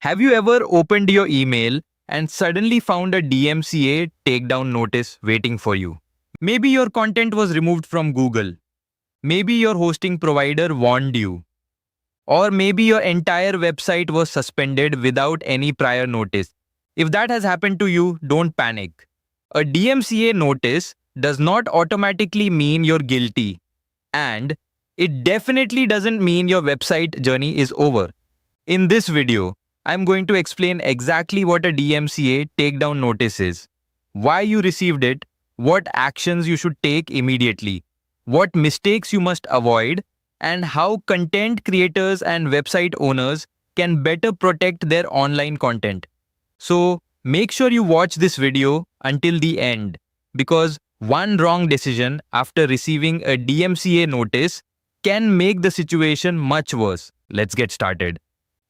Have you ever opened your email and suddenly found a DMCA takedown notice waiting for you? Maybe your content was removed from Google. Maybe your hosting provider warned you. Or maybe your entire website was suspended without any prior notice. If that has happened to you, don't panic. A DMCA notice does not automatically mean you're guilty. And it definitely doesn't mean your website journey is over. In this video, I'm going to explain exactly what a DMCA takedown notice is, why you received it, what actions you should take immediately, what mistakes you must avoid, and how content creators and website owners can better protect their online content. So make sure you watch this video until the end, because one wrong decision after receiving a DMCA notice can make the situation much worse. Let's get started.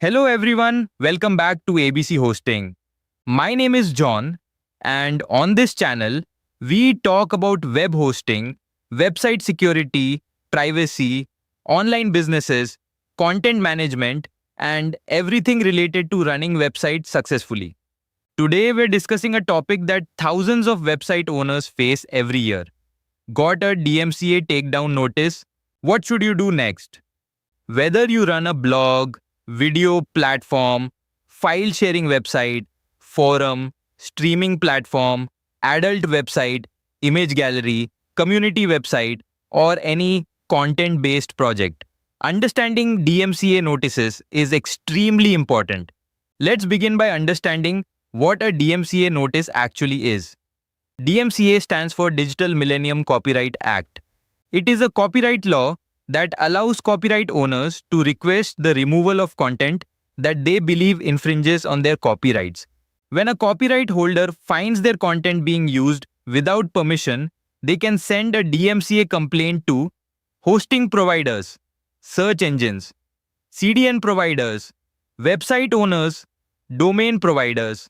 Hello everyone, welcome back to ABC Hosting. My name is John, and on this channel, we talk about web hosting, website security, privacy, online businesses, content management, and everything related to running websites successfully. Today, we're discussing a topic that thousands of website owners face every year. Got a DMCA takedown notice? What should you do next? Whether you run a blog, video platform, file sharing website, forum, streaming platform, adult website, image gallery, community website, or any content-based project, understanding DMCA notices is extremely important. Let's begin by understanding what a DMCA notice actually is. DMCA stands for Digital Millennium Copyright Act. It is a copyright law that allows copyright owners to request the removal of content that they believe infringes on their copyrights. When a copyright holder finds their content being used without permission, they can send a DMCA complaint to hosting providers, search engines, CDN providers, website owners, domain providers,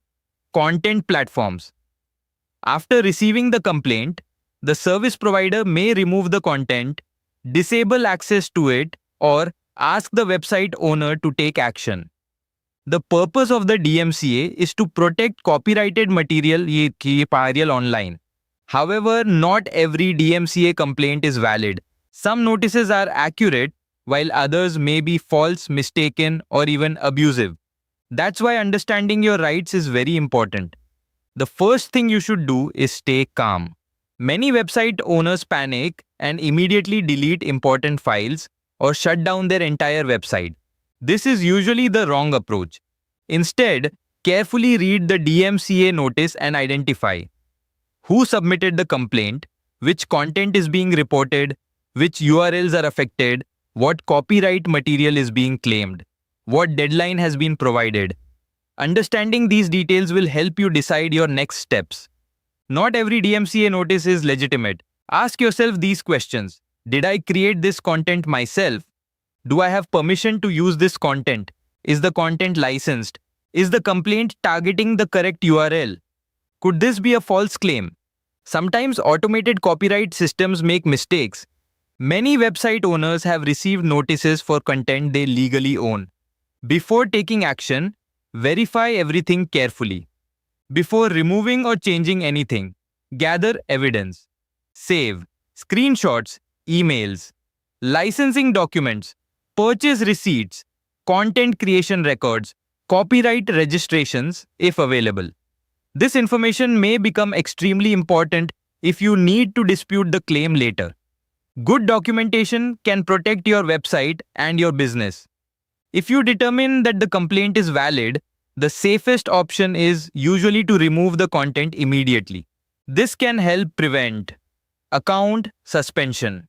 content platforms. After receiving the complaint, the service provider may remove the content, disable access to it, or ask the website owner to take action. The purpose of the DMCA is to protect copyrighted material online. However, not every DMCA complaint is valid. Some notices are accurate, while others may be false, mistaken, or even abusive. That's why understanding your rights is very important. The first thing you should do is stay calm. Many website owners panic and immediately delete important files or shut down their entire website. This is usually the wrong approach. Instead, carefully read the DMCA notice and identify who submitted the complaint, which content is being reported, which URLs are affected, what copyright material is being claimed, what deadline has been provided. Understanding these details will help you decide your next steps. Not every DMCA notice is legitimate. Ask yourself these questions. Did I create this content myself? Do I have permission to use this content? Is the content licensed? Is the complaint targeting the correct URL? Could this be a false claim? Sometimes automated copyright systems make mistakes. Many website owners have received notices for content they legally own. Before taking action, verify everything carefully. Before removing or changing anything, gather evidence. Save screenshots, emails, licensing documents, purchase receipts, content creation records, copyright registrations if available. This information may become extremely important if you need to dispute the claim later. Good documentation can protect your website and your business. If you determine that the complaint is valid, the safest option is usually to remove the content immediately. This can help prevent account suspension,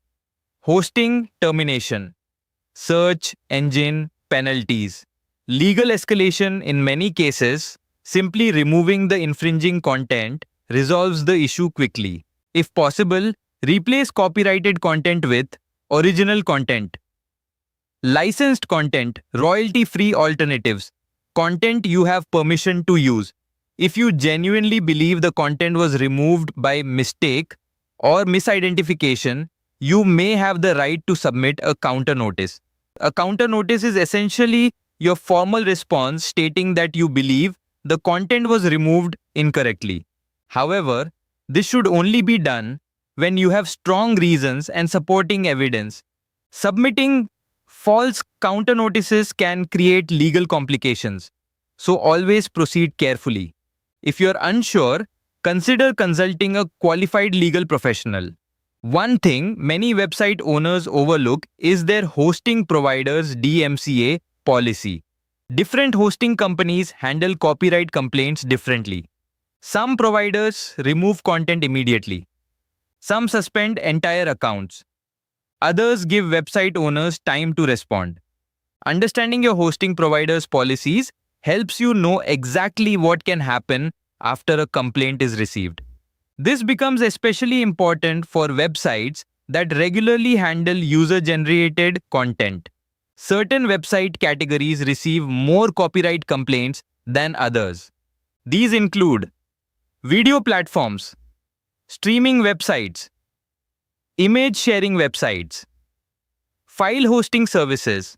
hosting termination, search engine penalties, legal escalation. In many cases, simply removing the infringing content resolves the issue quickly. If possible, replace copyrighted content with original content. Licensed content, royalty-free alternatives, content you have permission to use. If you genuinely believe the content was removed by mistake or misidentification, you may have the right to submit a counter notice. A counter notice is essentially your formal response stating that you believe the content was removed incorrectly. However, this should only be done when you have strong reasons and supporting evidence. Submitting false counter notices can create legal complications, so always proceed carefully. If you're unsure, consider consulting a qualified legal professional. One thing many website owners overlook is their hosting provider's DMCA policy. Different hosting companies handle copyright complaints differently. Some providers remove content immediately. Some suspend entire accounts. Others give website owners time to respond. Understanding your hosting provider's policies helps you know exactly what can happen after a complaint is received. This becomes especially important for websites that regularly handle user-generated content. Certain website categories receive more copyright complaints than others. These include video platforms, streaming websites, image sharing websites, file hosting services,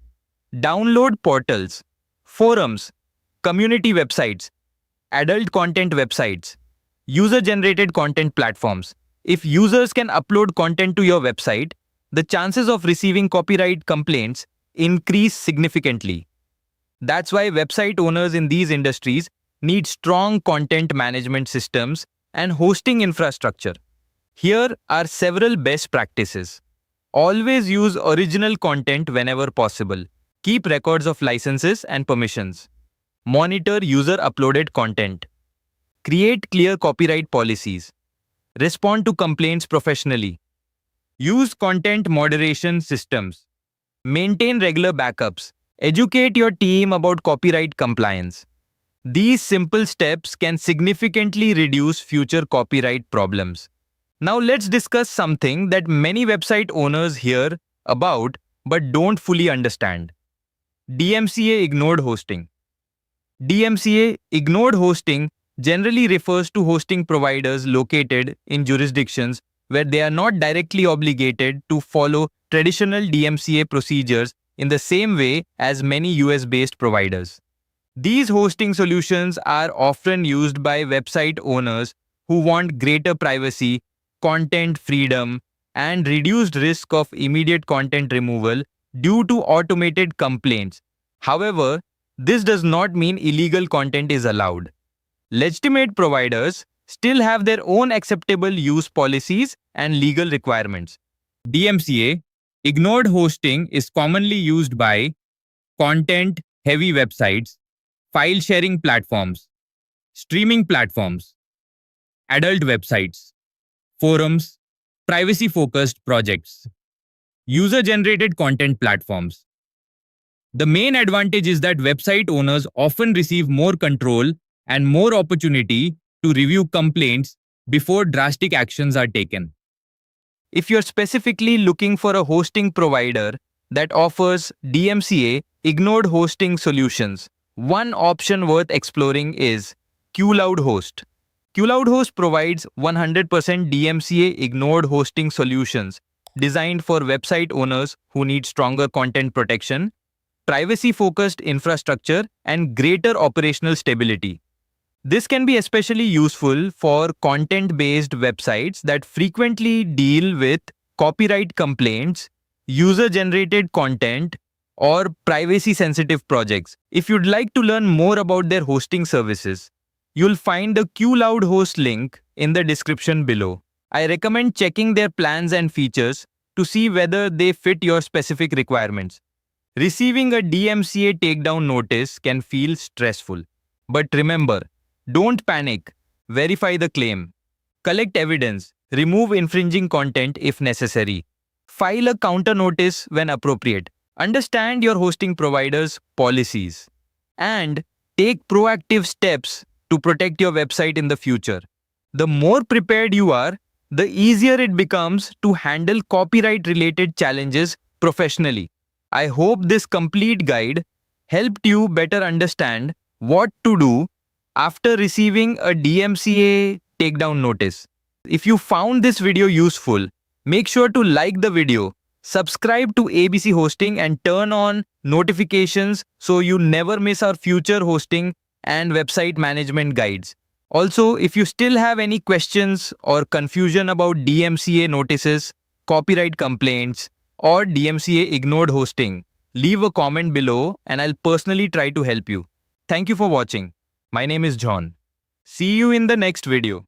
download portals, forums, community websites, adult content websites, user-generated content platforms. If users can upload content to your website, the chances of receiving copyright complaints increase significantly. That's why website owners in these industries need strong content management systems and hosting infrastructure. Here are several best practices. Always use original content whenever possible. Keep records of licenses and permissions. Monitor user-uploaded content. Create clear copyright policies. Respond to complaints professionally. Use content moderation systems. Maintain regular backups. Educate your team about copyright compliance. These simple steps can significantly reduce future copyright problems. Now let's discuss something that many website owners hear about but don't fully understand. DMCA ignored hosting. DMCA ignored hosting generally refers to hosting providers located in jurisdictions where they are not directly obligated to follow traditional DMCA procedures in the same way as many US-based providers. These hosting solutions are often used by website owners who want greater privacy, content freedom, and reduced risk of immediate content removal due to automated complaints. However, this does not mean illegal content is allowed. Legitimate providers still have their own acceptable use policies and legal requirements. DMCA ignored hosting is commonly used by content-heavy websites, file-sharing platforms, streaming platforms, adult websites, forums, privacy-focused projects, user-generated content platforms. The main advantage is that website owners often receive more control and more opportunity to review complaints before drastic actions are taken. If you're specifically looking for a hosting provider that offers DMCA ignored hosting solutions, one option worth exploring is QLoudHost. QLoudHost provides 100% DMCA ignored hosting solutions designed for website owners who need stronger content protection, privacy-focused infrastructure, and greater operational stability. This can be especially useful for content-based websites that frequently deal with copyright complaints, user-generated content, or privacy-sensitive projects. If you'd like to learn more about their hosting services, you'll find the QLoudHost link in the description below. I recommend checking their plans and features to see whether they fit your specific requirements. Receiving a DMCA takedown notice can feel stressful. But remember, don't panic. Verify the claim. Collect evidence. Remove infringing content if necessary. File a counter notice when appropriate. Understand your hosting provider's policies. And take proactive steps to protect your website in the future. The more prepared you are, the easier it becomes to handle copyright-related challenges professionally. I hope this complete guide helped you better understand what to do after receiving a DMCA takedown notice. If you found this video useful, make sure to like the video, Subscribe to ABC Hosting and turn on notifications so you never miss our future hosting and website management guides. Also, if you still have any questions or confusion about DMCA notices, copyright complaints, or DMCA ignored hosting, leave a comment below and I'll personally try to help you. Thank you for watching. My name is John. See you in the next video.